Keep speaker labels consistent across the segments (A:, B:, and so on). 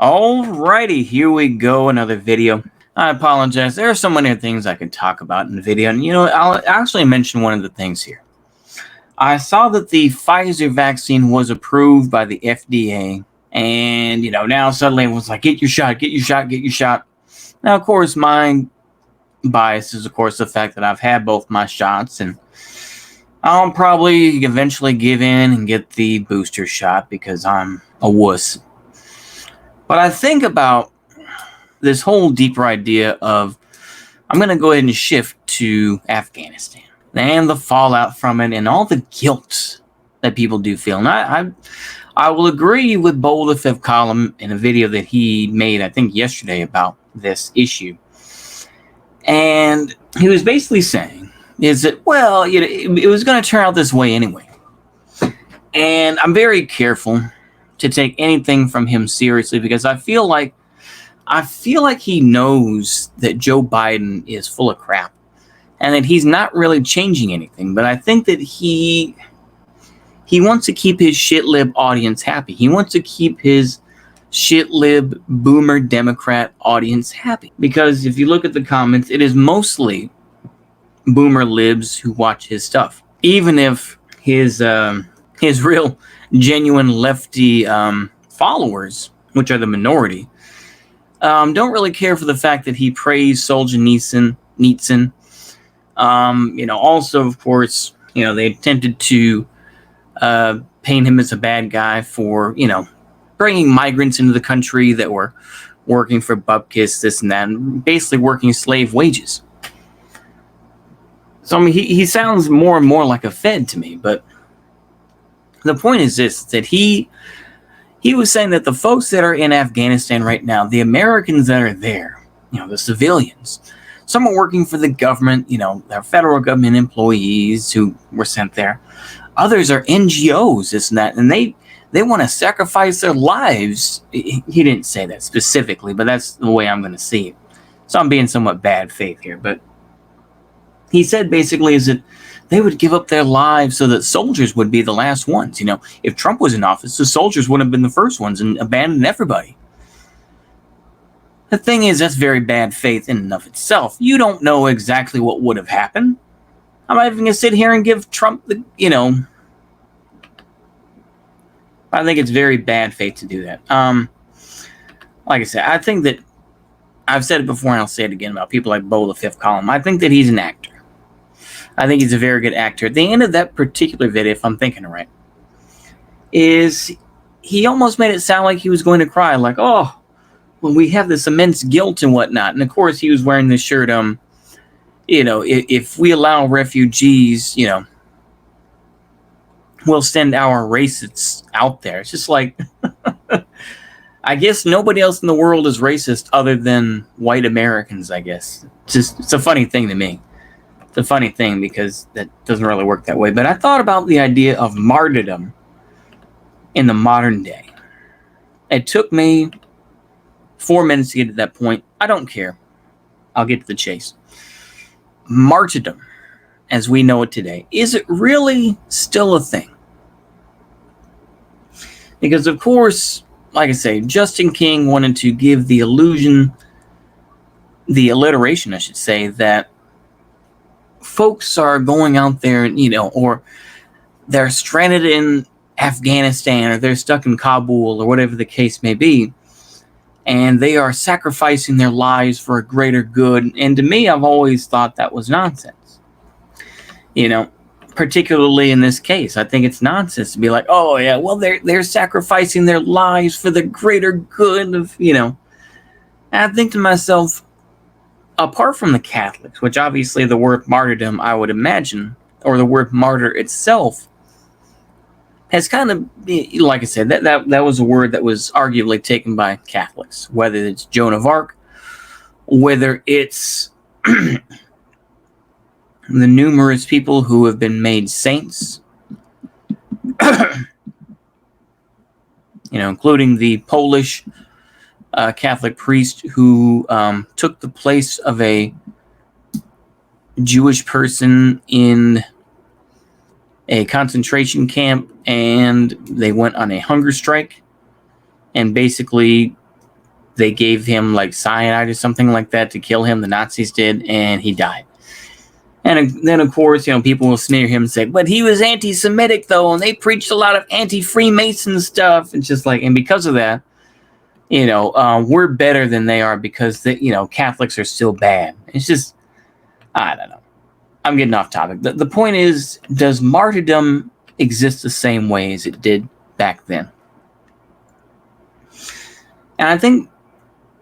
A: Alrighty, here we go, another video. I apologize, there are so many things I could talk about in the video, and I'll actually mention one of the things here. I saw that the Pfizer vaccine was approved by the FDA, and now suddenly it was like, get your shot, get your shot, get your shot. Now, of course, my bias is, of course, the fact that I've had both my shots, and I'll probably eventually give in and get the booster shot because I'm a wuss. But I think about this whole deeper idea of I'm going to go ahead and shift to Afghanistan and the fallout from it and all the guilt that people do feel. And I will agree with Bo the Fifth Column in a video that he made, I think, yesterday about this issue. And he was basically saying is that, well, it was going to turn out this way anyway. And I'm very careful to take anything from him seriously because I feel like he knows that Joe Biden is full of crap and that he's not really changing anything. But I think that he wants to keep his shit-lib audience happy. He wants to keep his shit-lib boomer Democrat audience happy. Because if you look at the comments, it is mostly boomer libs who watch his stuff. Even if his real genuine lefty followers, which are the minority, don't really care for the fact that he praised Solzhenitsyn. Also, of course, they attempted to paint him as a bad guy for, bringing migrants into the country that were working for bupkis, this and that, and basically working slave wages. So, he sounds more and more like a Fed to me, but the point is this, that he was saying that the folks that are in Afghanistan right now, the Americans that are there, the civilians, some are working for the government, they're federal government employees who were sent there. Others are NGOs, this and that, and they want to sacrifice their lives. He didn't say that specifically, but that's the way I'm going to see it. So I'm being somewhat bad faith here, but he said basically is that they would give up their lives so that soldiers would be the last ones. If Trump was in office, the soldiers would have been the first ones and abandoned everybody. The thing is, that's very bad faith in and of itself. You don't know exactly what would have happened. I'm not even going to sit here and give Trump the, I think it's very bad faith to do that. Like I said, I think that I've said it before and I'll say it again about people like Bo the Fifth Column. I think that he's an actor. I think he's a very good actor. At the end of that particular video, if I'm thinking it right, is he almost made it sound like he was going to cry, like, oh, well, we have this immense guilt and whatnot. And of course, he was wearing this shirt, if we allow refugees, we'll send our racists out there. It's just like, I guess nobody else in the world is racist other than white Americans, I guess. It's a funny thing to me. It's a funny thing because that doesn't really work that way. But I thought about the idea of martyrdom in the modern day. It took me 4 minutes to get to that point. I don't care. I'll get to the chase. Martyrdom, as we know it today, is it really still a thing? Because, of course, like I say, Justin King wanted to give the alliteration, I should say, that folks are going out there, or they're stranded in Afghanistan, or they're stuck in Kabul, or whatever the case may be, and they are sacrificing their lives for a greater good. And to me, I've always thought that was nonsense. Particularly in this case, I think it's nonsense to be like, oh yeah, well they're sacrificing their lives for the greater good of, And I think to myself, apart from the Catholics, which obviously the word martyrdom, I would imagine, or the word martyr itself, has kind of, like I said, that was a word that was arguably taken by Catholics, whether it's Joan of Arc, whether it's the numerous people who have been made saints, including the Polish Catholic priest who took the place of a Jewish person in a concentration camp, and they went on a hunger strike and basically they gave him like cyanide or something like that to kill him. The Nazis did, and he died. And then, of course, people will sneer him and say, but he was anti-Semitic, though, and they preached a lot of anti-Freemason stuff. It's just like, and because of that, we're better than they are because, Catholics are still bad. It's just, I don't know. I'm getting off topic. The point is, does martyrdom exist the same way as it did back then? And I think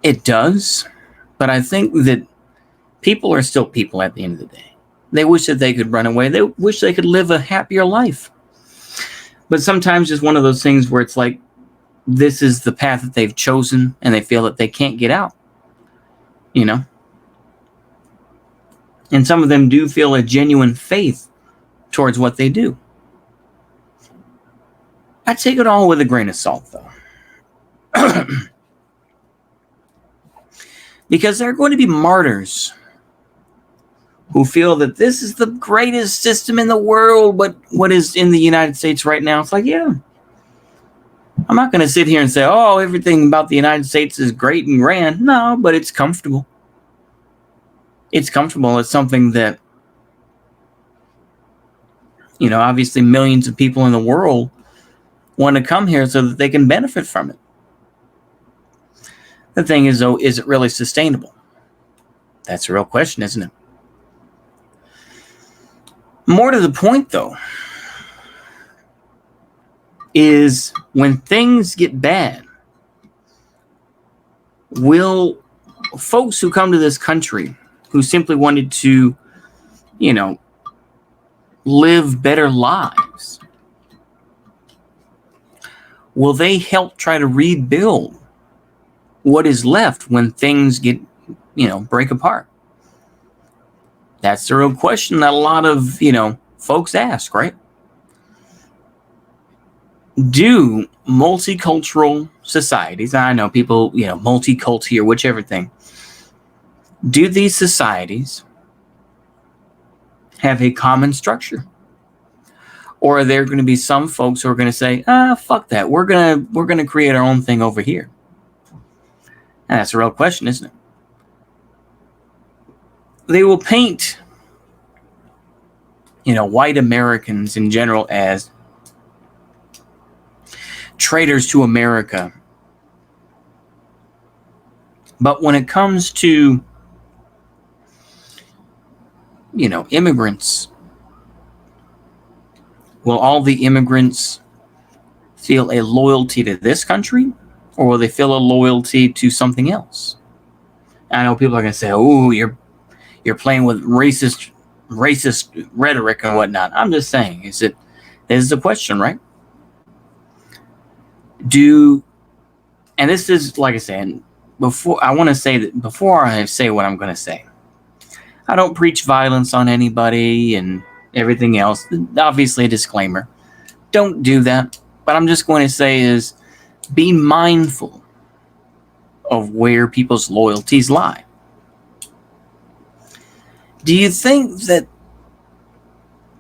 A: it does, but I think that people are still people at the end of the day. They wish that they could run away. They wish they could live a happier life. But sometimes it's one of those things where it's like, this is the path that they've chosen, and they feel that they can't get out. And some of them do feel a genuine faith towards what they do. I take it all with a grain of salt, though. Because there are going to be martyrs who feel that this is the greatest system in the world, but what is in the United States right now, it's like, yeah. I'm not going to sit here and say, oh, everything about the United States is great and grand. No, but it's comfortable. It's comfortable. It's something that, obviously millions of people in the world want to come here so that they can benefit from it. The thing is, though, is it really sustainable? That's a real question, isn't it? More to the point, though, is when things get bad, will folks who come to this country who simply wanted to, live better lives, will they help try to rebuild what is left when things get, break apart? That's the real question that a lot of, folks ask, right? Do multicultural societies, I know people, multi-cult here, whichever thing, do these societies have a common structure? Or are there going to be some folks who are going to say, fuck that, we're gonna create our own thing over here? And that's a real question, isn't it? They will paint, white Americans in general as traitors to America. But when it comes to, immigrants, will all the immigrants feel a loyalty to this country, or will they feel a loyalty to something else? I know people are going to say, oh, you're playing with racist rhetoric and whatnot. I'm just saying, this is the question, right? And this is, like I said, before I say what I'm going to say, I don't preach violence on anybody and everything else. Obviously, a disclaimer. Don't do that. But I'm just going to say is, be mindful of where people's loyalties lie. Do you think that,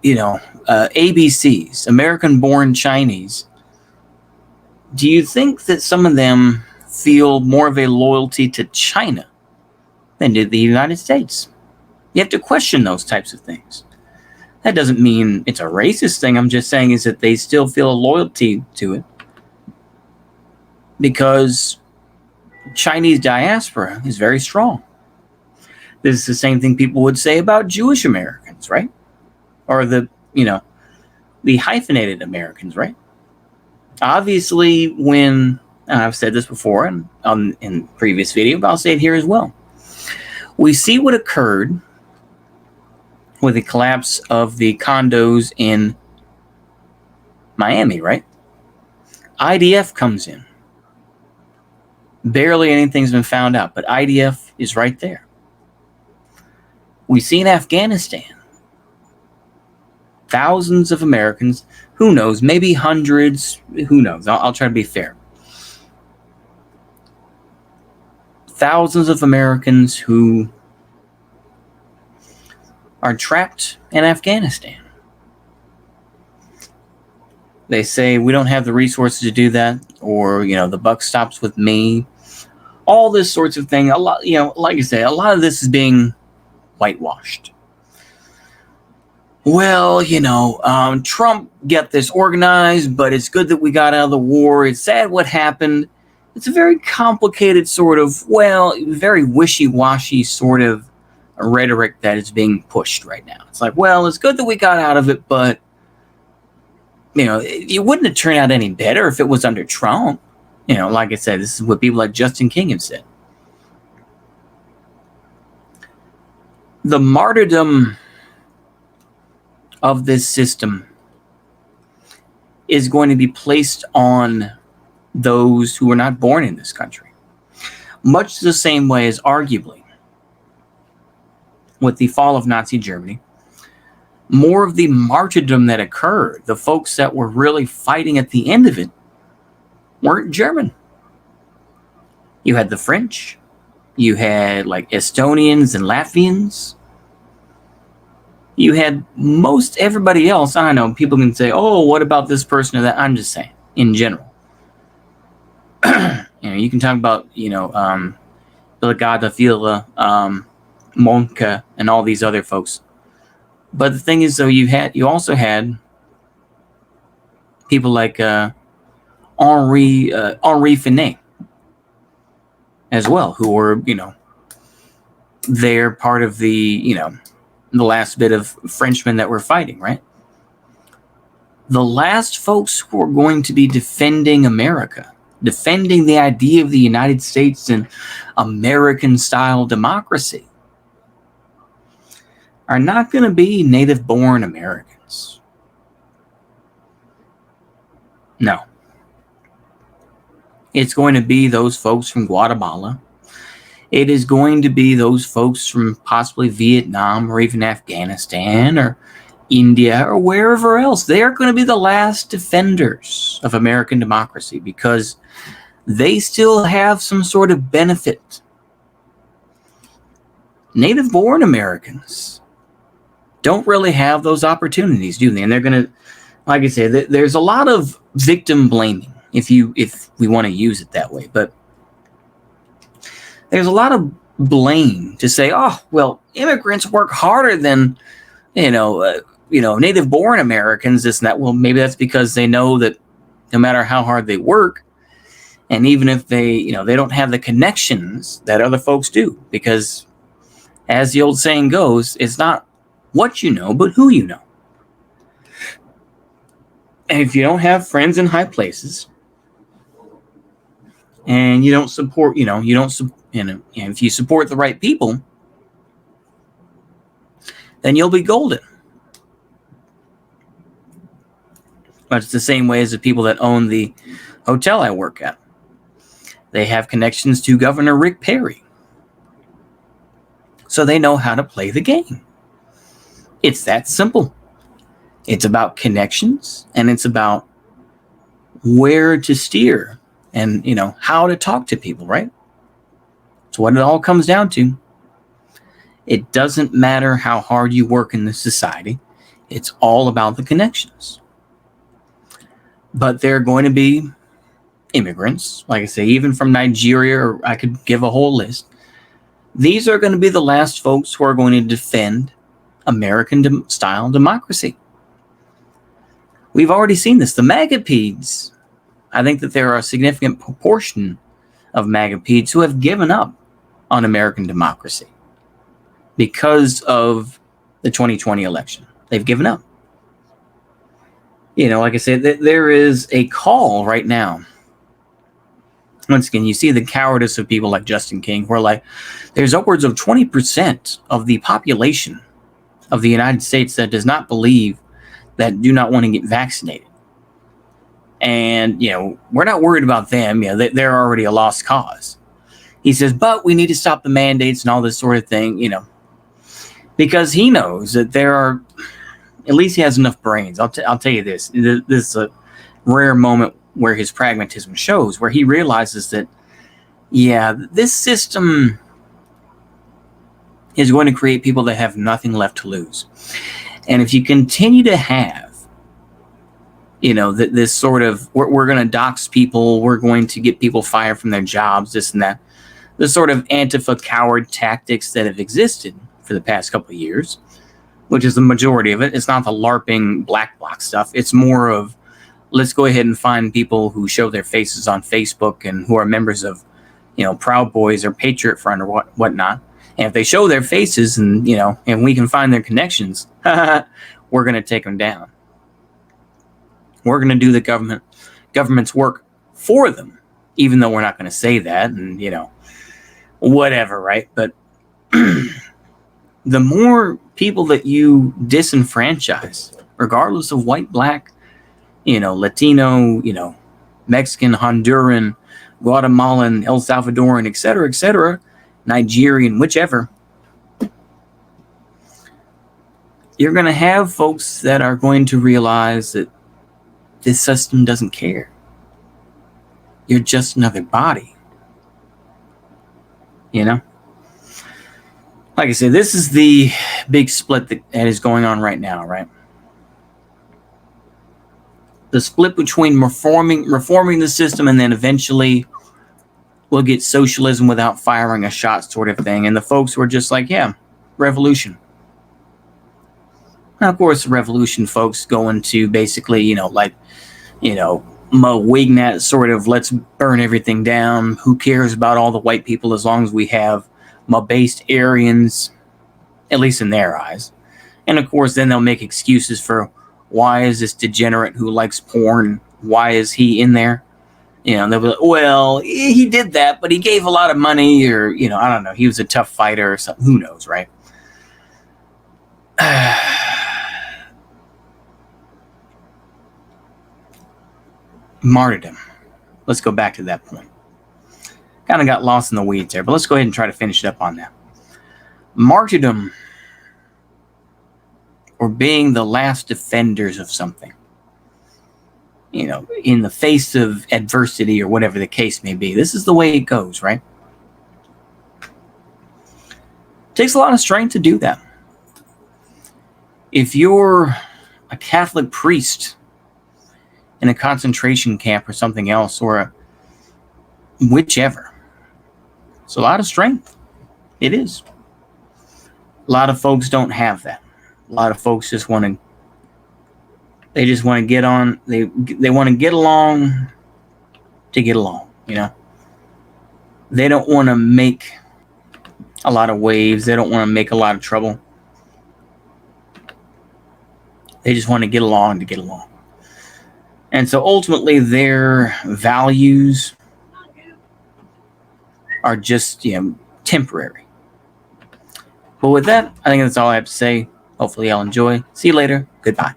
A: ABCs, American-born Chinese, do you think that some of them feel more of a loyalty to China than to the United States? You have to question those types of things. That doesn't mean it's a racist thing. I'm just saying is that they still feel a loyalty to it because Chinese diaspora is very strong. This is the same thing people would say about Jewish Americans, right? Or the hyphenated Americans, right? Obviously, when I've said this before in previous video, but I'll say it here as well. We see what occurred with the collapse of the condos in Miami, right? IDF comes in. Barely anything's been found out, but IDF is right there. We see in Afghanistan, thousands of Americans, who knows, maybe hundreds, who knows, I'll try to be fair. Thousands of Americans who are trapped in Afghanistan. They say, we don't have the resources to do that, or, the buck stops with me. all this sorts of thing. A lot, like I say, a lot of this is being whitewashed. Well, Trump got this organized, but it's good that we got out of the war. It's sad what happened. It's a very complicated sort of, very wishy-washy sort of rhetoric that is being pushed right now. It's like, well, it's good that we got out of it, but, it wouldn't have turned out any better if it was under Trump. Like I said, this is what people like Justin King have said. The martyrdom of this system is going to be placed on those who were not born in this country. Much the same way as, arguably, with the fall of Nazi Germany, more of the martyrdom that occurred, the folks that were really fighting at the end of it, weren't German. You had the French, you had like Estonians and Latvians, you had most everybody else. I don't know, people can say, oh, what about this person or that? I'm just saying, in general. You can talk about, Bilgada, Fila, Monka, and all these other folks. But the thing is, though, you also had people like Henri Finet as well, who were, they're part of the, the last bit of Frenchmen that were fighting, right? The last folks who are going to be defending America, defending the idea of the United States and American-style democracy, are not going to be native-born Americans. No. It's going to be those folks from Guatemala. It is going to be those folks from possibly Vietnam or even Afghanistan or India or wherever else. They are going to be the last defenders of American democracy because they still have some sort of benefit. Native-born Americans don't really have those opportunities, do they? And they're going to, like I say, there's a lot of victim blaming, if we want to use it that way. But there's a lot of blame to say, oh, well, immigrants work harder than, native-born Americans, this and that. Well, maybe that's because they know that no matter how hard they work, and even if they don't have the connections that other folks do, because as the old saying goes, it's not what you know, but who you know. And if you don't have friends in high places, and you don't support, if you support the right people, then you'll be golden. Much the same way as the people that own the hotel I work at. They have connections to Governor Rick Perry. So they know how to play the game. It's that simple. It's about connections, and it's about where to steer and, how to talk to people, right? It's what it all comes down to. It doesn't matter how hard you work in this society. It's all about the connections. But there are going to be immigrants, like I say, even from Nigeria, or I could give a whole list. These are going to be the last folks who are going to defend American-style democracy. We've already seen this. The MAGA-pedes, I think that there are a significant proportion of MAGA-pedes who have given up on American democracy because of the 2020 election. They've given up. Like I said, there is a call right now. Once again, you see the cowardice of people like Justin King, who are like, there's upwards of 20% of the population of the United States that does not believe, that do not want to get vaccinated. And, we're not worried about them. They're already a lost cause. He says, but we need to stop the mandates and all this sort of thing, because he knows that there are, at least he has enough brains. I'll tell you this. This is a rare moment where his pragmatism shows, where he realizes that, this system is going to create people that have nothing left to lose. And if you continue to have, this sort of, we're going to dox people, we're going to get people fired from their jobs, this and that. the sort of Antifa coward tactics that have existed for the past couple of years, which is the majority of it. It's not the LARPing black bloc stuff. It's more of, let's go ahead and find people who show their faces on Facebook and who are members of, Proud Boys or Patriot Front or whatnot. And if they show their faces and, and we can find their connections, we're going to take them down. We're going to do the government's work for them, even though we're not going to say that and, whatever, right? But the more people that you disenfranchise, regardless of white, black, Latino, Mexican, Honduran, Guatemalan, El Salvadoran, etc., Nigerian, whichever, you're going to have folks that are going to realize that this system doesn't care. You're just another body. Like I said, this is the big split that is going on right now, right? The split between reforming the system and then eventually we'll get socialism without firing a shot sort of thing. And the folks were just like, yeah, revolution. Now, of course, the revolution folks go into basically, Mo Wignat sort of let's burn everything down. Who cares about all the white people as long as we have based Aryans, at least in their eyes. And of course, then they'll make excuses for why is this degenerate who likes porn? Why is he in there? They'll be like, well, he did that, but he gave a lot of money or, I don't know. He was a tough fighter or something. Who knows, right? Martyrdom. Let's go back to that point. Kind of got lost in the weeds there, but let's go ahead and try to finish it up on that. Martyrdom, or being the last defenders of something, in the face of adversity or whatever the case may be. This is the way it goes, right? It takes a lot of strength to do that. If you're a Catholic priest in a concentration camp or something else, or whichever, it's a lot of strength. It is. A lot of folks don't have that. A lot of folks just want to get on. They want to get along to get along. They don't want to make a lot of waves. They don't want to make a lot of trouble. They just want to get along to get along. And so ultimately their values are just, temporary. But with that, I think that's all I have to say. Hopefully y'all enjoy. See you later. Goodbye.